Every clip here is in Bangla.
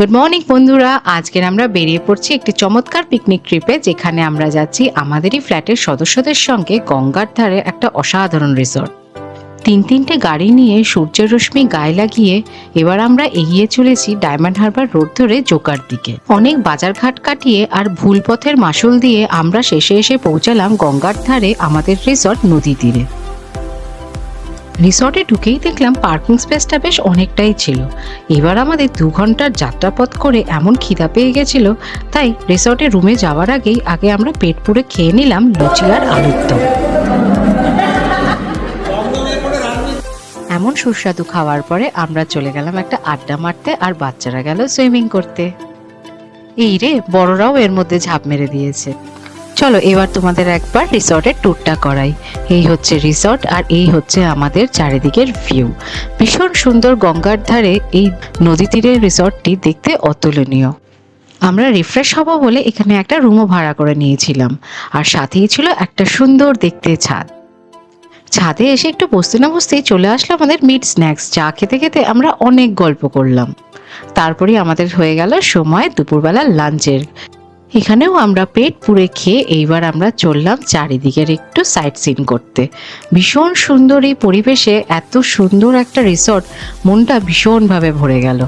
গুড মর্নিং বন্ধুরা, আজকের আমরা বেরিয়ে পড়ছি একটি চমৎকার পিকনিক ট্রিপে, যেখানে আমরা যাচ্ছি আমাদেরই ফ্ল্যাটের সদস্যদের সঙ্গে গঙ্গার ধারে একটা অসাধারণ রিসর্ট। তিনটে গাড়ি নিয়ে সূর্যের রশ্মি গায়ে লাগিয়ে এবার আমরা এগিয়ে চলেছি ডায়মন্ড হারবার রোড ধরে জোকার দিকে। অনেক বাজারঘাট কাটিয়ে আর ভুল পথের মাসুল দিয়ে আমরা শেষে এসে পৌঁছালাম গঙ্গার ধারে আমাদের রিসর্ট নদী তীরে। রিসর্টে ঢুকেই দেখলাম পার্কিং স্পেসটা বেশ অনেকটাই ছিল। এবার আমাদের 2 ঘন্টার যাত্রাপথ করে এমন খিদা পেয়ে গেছিল, তাই রিসর্টে রুমে যাওয়ার আগে আমরা পেট পুরে খেয়ে নিলাম লুচি আর আলুর দম। এমন সুস্বাদু খাওয়ার পরে আমরা চলে গেলাম একটা আড্ডা মারতে, আর বাচ্চারা গেল সুইমিং করতে। এই রে, বড়রাও এর মধ্যে ঝাঁপ মেরে দিয়েছে। চলো এবার তোমাদের একবার রিসর্টের ট্যুরটা করাই। এই হচ্ছে রিসর্ট, আর এই হচ্ছে আমাদের চারিদিকের ভিউ। ভীষণ সুন্দর গঙ্গার ধারে এই নদী তীরের রিসর্টটি দেখতে অতুলনীয়। আমরা রিফ্রেশ হব বলে এখানে একটা রুমও ভাড়া করে নিয়েছিলাম, আর সাথেই ছিল একটা সুন্দর দেখতে ছাদ। ছাদে এসে একটু বসতে না বসতেই চলে আসলো আমাদের মিড স্ন্যাক্স। চা খেতে খেতে আমরা অনেক গল্প করলাম। তারপরে আমাদের হয়ে গেল সময় দুপুরবেলা লাঞ্চের। এখানেও আমরা পেট পুরে খেয়ে এইবার আমরা চললাম চারিদিকের একটু সাইট সিন করতে। ভীষণ সুন্দর এই পরিবেশে এত সুন্দর একটা রিসর্ট, মনটা ভীষণভাবে ভরে গেল।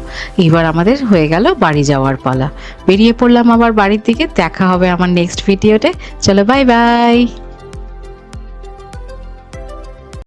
এবার আমাদের হয়ে গেল বাড়ি যাওয়ার পালা। বেরিয়ে পড়লাম আবার বাড়ির দিকে। দেখা হবে আমার নেক্সট ভিডিওতে। চলো বাই বাই।